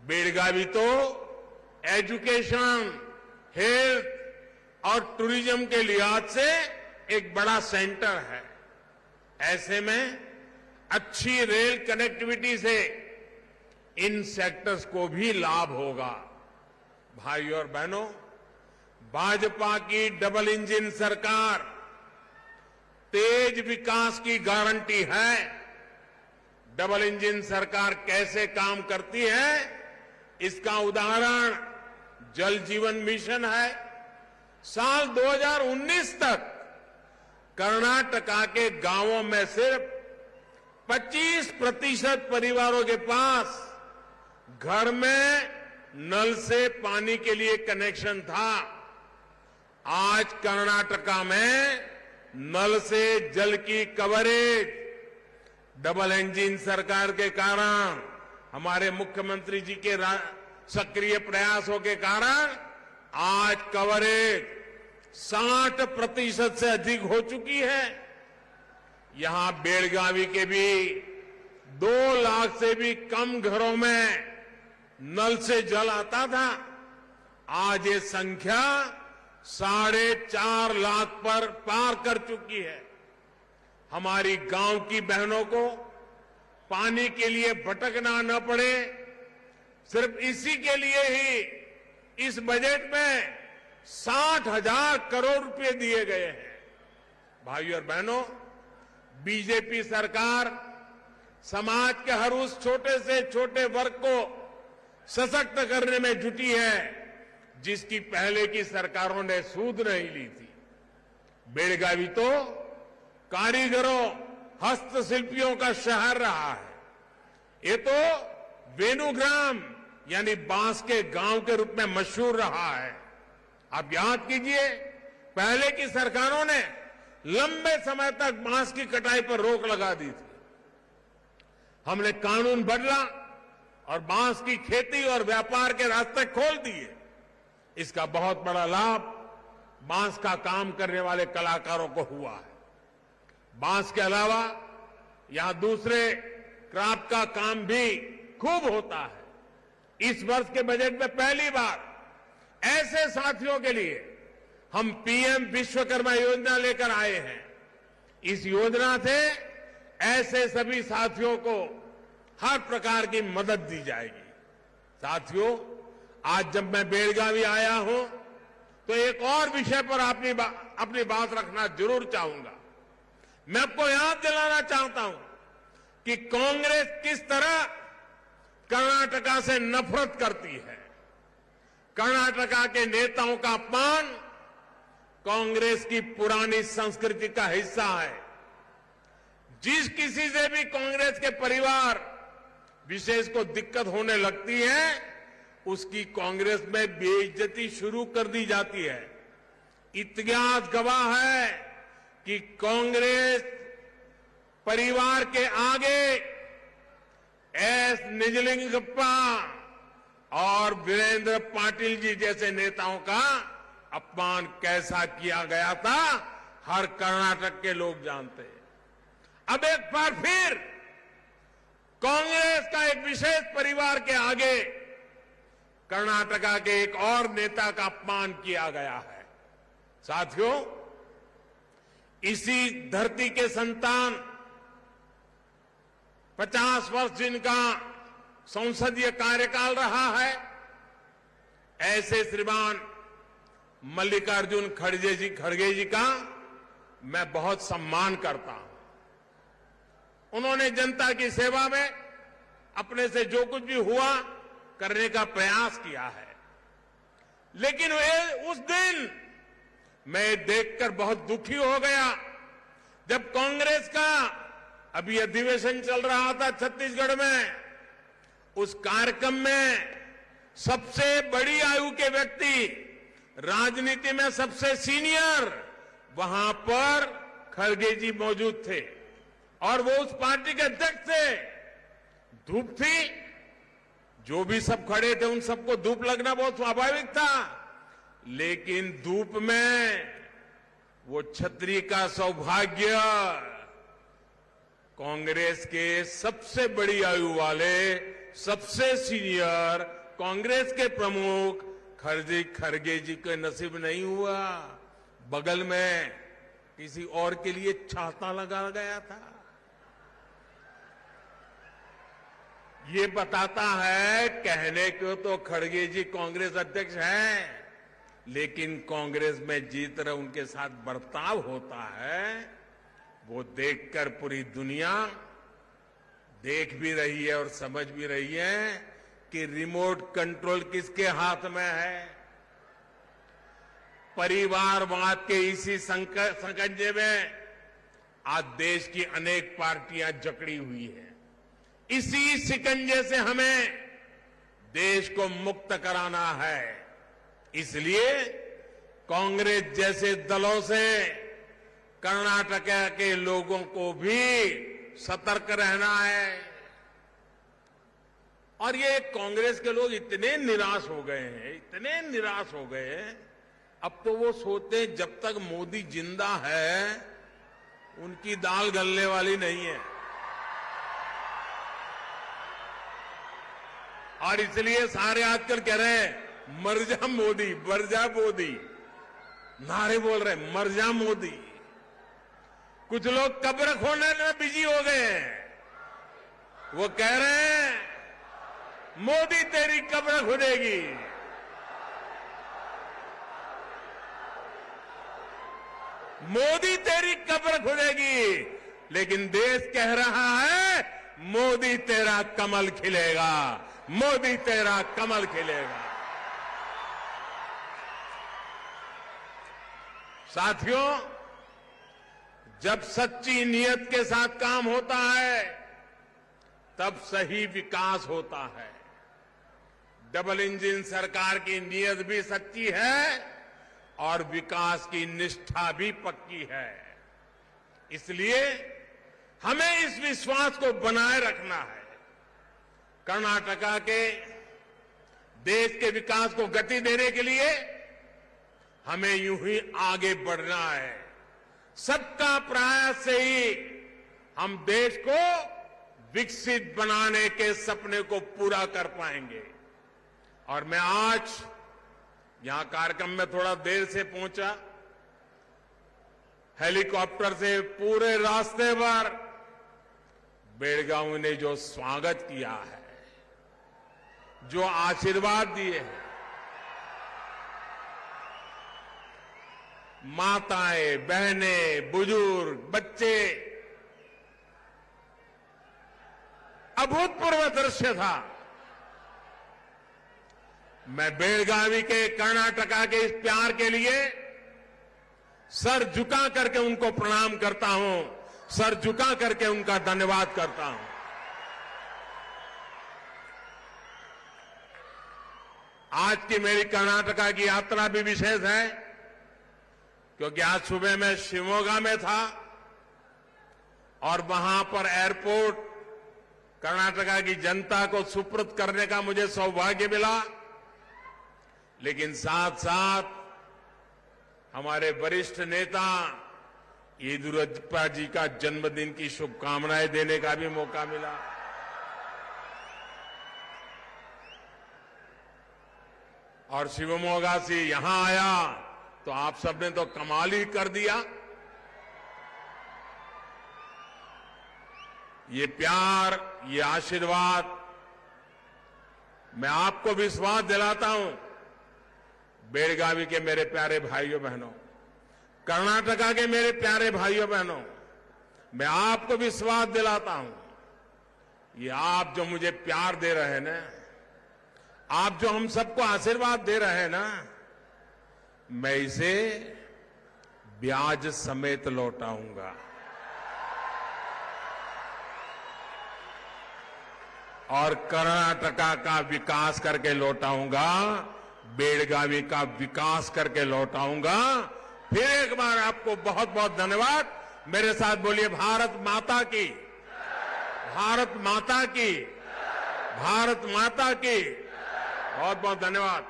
बेळगावी तो education, health और tourism के लिहाज से एक बड़ा सेंटर है। ऐसे में अच्छी रेल कनेक्टिविटी से इन सेक्टर्स को भी लाभ होगा। भाइयों और बहनों, भाजपा की डबल इंजन सरकार तेज विकास की गारंटी है। डबल इंजन सरकार कैसे काम करती है, इसका उदाहरण जल जीवन मिशन है। साल 2019 तक कर्नाटका के गांवों में सिर्फ 25% परिवारों के पास घर में नल से पानी के लिए कनेक्शन था। आज कर्नाटका में नल से जल की कवरेज डबल इंजन सरकार के कारण, हमारे मुख्यमंत्री जी के सक्रिय प्रयासों के कारण आज कवरेज 60% से अधिक हो चुकी है। यहां बेळगावी के भी 2 लाख से भी कम घरों में नल से जल आता था। आज ये संख्या 4.5 लाख पर पार कर चुकी है। हमारी गांव की बहनों को पानी के लिए भटकना न पड़े, सिर्फ इसी के लिए ही इस बजट में 60,000 करोड़ रुपए दिए गए हैं। भाइयों और बहनों, बीजेपी सरकार समाज के हर उस छोटे से छोटे वर्ग को सशक्त करने में जुटी है जिसकी पहले की सरकारों ने सूद नहीं ली थी। बेळगावी तो कारीगरों, हस्तशिल्पियों का शहर रहा है। ये तो वेणुग्राम यानी बांस के गांव के रूप में मशहूर रहा है। आप याद कीजिए, पहले की सरकारों ने लंबे समय तक बांस की कटाई पर रोक लगा दी थी। हमने कानून बदला और बांस की खेती और व्यापार के रास्ते खोल दिए। इसका बहुत बड़ा लाभ बांस का काम करने वाले कलाकारों को हुआ है। बांस के अलावा यहां दूसरे क्राफ्ट का काम भी खूब होता है। इस वर्ष के बजट में पहली बार ऐसे साथियों के लिए हम पीएम विश्वकर्मा योजना लेकर आए हैं। इस योजना से ऐसे सभी साथियों को हर प्रकार की मदद दी जाएगी। साथियों, आज जब मैं बेळगावी आया हूं तो एक और विषय पर अपनी बात रखना जरूर चाहूंगा। मैं आपको याद दिलाना चाहता हूं कि कांग्रेस किस तरह कर्नाटका से नफरत करती है। कर्नाटका के नेताओं का अपमान कांग्रेस की पुरानी संस्कृति का हिस्सा है। जिस किसी से भी कांग्रेस के परिवार विशेष को दिक्कत होने लगती है, उसकी कांग्रेस में बेइज्जती शुरू कर दी जाती है। इतिहास गवाह है कि कांग्रेस परिवार के आगे एस निजलिंगप्पा और वीरेंद्र पाटिल जी जैसे नेताओं का अपमान कैसा किया गया था, हर कर्नाटक के लोग जानते हैं। अब एक बार फिर कांग्रेस का एक विशेष परिवार के आगे कर्नाटका के एक और नेता का अपमान किया गया है। साथियों, इसी धरती के संतान 50 वर्ष जिनका संसदीय कार्यकाल रहा है, ऐसे श्रीमान मल्लिकार्जुन खड़गे जी का मैं बहुत सम्मान करता हूं। उन्होंने जनता की सेवा में अपने से जो कुछ भी हुआ करने का प्रयास किया है। लेकिन उस दिन मैं देखकर बहुत दुखी हो गया जब कांग्रेस का अभी अधिवेशन चल रहा था छत्तीसगढ़ में। उस कार्यक्रम में सबसे बड़ी आयु के व्यक्ति, राजनीति में सबसे सीनियर, वहां पर खड़गे जी मौजूद थे और वो उस पार्टी के अध्यक्ष थे। धूप थी, जो भी सब खड़े थे उन सबको धूप लगना बहुत स्वाभाविक था। लेकिन धूप में वो छतरी का सौभाग्य कांग्रेस के सबसे बड़ी आयु वाले सबसे सीनियर कांग्रेस के प्रमुख खरगे जी के नसीब नहीं हुआ, बगल में किसी और के लिए छाता लगा गया था। ये बताता है, कहने को तो खड़गे जी कांग्रेस अध्यक्ष हैं, लेकिन कांग्रेस में जिस तरह उनके साथ बर्ताव होता है वो देखकर पूरी दुनिया देख भी रही है और समझ भी रही है कि रिमोट कंट्रोल किसके हाथ में है। परिवारवाद के इसी संकंजे में आज देश की अनेक पार्टियां जकड़ी हुई हैं। इसी शिकंजे से हमें देश को मुक्त कराना है। इसलिए कांग्रेस जैसे दलों से कर्नाटक के लोगों को भी सतर्क रहना है। और ये कांग्रेस के लोग इतने निराश हो गए हैं, इतने निराश हो गए हैं, अब तो वो सोचते हैं जब तक मोदी जिंदा है उनकी दाल गलने वाली नहीं है। और इसलिए सारे आजकल कह रहे हैं मर जा मोदी, मर जा मोदी, नारे बोल रहे हैं मर जा मोदी। कुछ लोग कब्र खोदने में बिजी हो गए हैं, वो कह रहे हैं मोदी तेरी कब्र खुदेगी। मोदी तेरी कब्र खुदेगी, लेकिन देश कह रहा है मोदी तेरा कमल खिलेगा, मोदी तेरा कमल खिलेगा। साथियों, जब सच्ची नीयत के साथ काम होता है तब सही विकास होता है। डबल इंजन सरकार की नीयत भी सच्ची है और विकास की निष्ठा भी पक्की है। इसलिए हमें इस विश्वास को बनाए रखना है। कर्नाटका के देश के विकास को गति देने के लिए हमें यूं ही आगे बढ़ना है। सबका प्रयास से ही हम देश को विकसित बनाने के सपने को पूरा कर पाएंगे। और मैं आज यहां कार्यक्रम में थोड़ा देर से पहुंचा, हेलीकॉप्टर से पूरे रास्ते पर बेलगांव ने जो स्वागत किया है, जो आशीर्वाद दिए हैं, माताएं, बहनें, बुजुर्ग, बच्चे, अभूतपूर्व दृश्य था। मैं बेलगावी के कर्नाटका के इस प्यार के लिए सर झुका करके उनको प्रणाम करता हूं, सर झुका करके उनका धन्यवाद करता हूं। आज की मेरी कर्नाटका की यात्रा भी विशेष है, क्योंकि आज सुबह मैं शिवमोगा में था और वहां पर एयरपोर्ट कर्नाटका की जनता को सुपुर्द करने का मुझे सौभाग्य मिला। लेकिन साथ साथ हमारे वरिष्ठ नेता येदियुरप्पा जी का जन्मदिन की शुभकामनाएं देने का भी मौका मिला। और शिवमोगा से यहां आया तो आप सबने तो कमाल ही कर दिया। ये प्यार, ये आशीर्वाद, मैं आपको विश्वास दिलाता हूं, बेलगावी के मेरे प्यारे भाइयों बहनों, कर्नाटका के मेरे प्यारे भाइयों बहनों, मैं आपको विश्वास दिलाता हूं, ये आप जो मुझे प्यार दे रहे हैं ना, आप जो हम सबको आशीर्वाद दे रहे हैं ना, मैं इसे ब्याज समेत लौटाऊंगा। और कर्नाटका का विकास करके लौटाऊंगा, बेलगावी का विकास करके लौटाऊंगा। फिर एक बार आपको बहुत बहुत धन्यवाद। मेरे साथ बोलिए भारत माता की, भारत माता की, भारत माता की। बहुत बहुत धन्यवाद।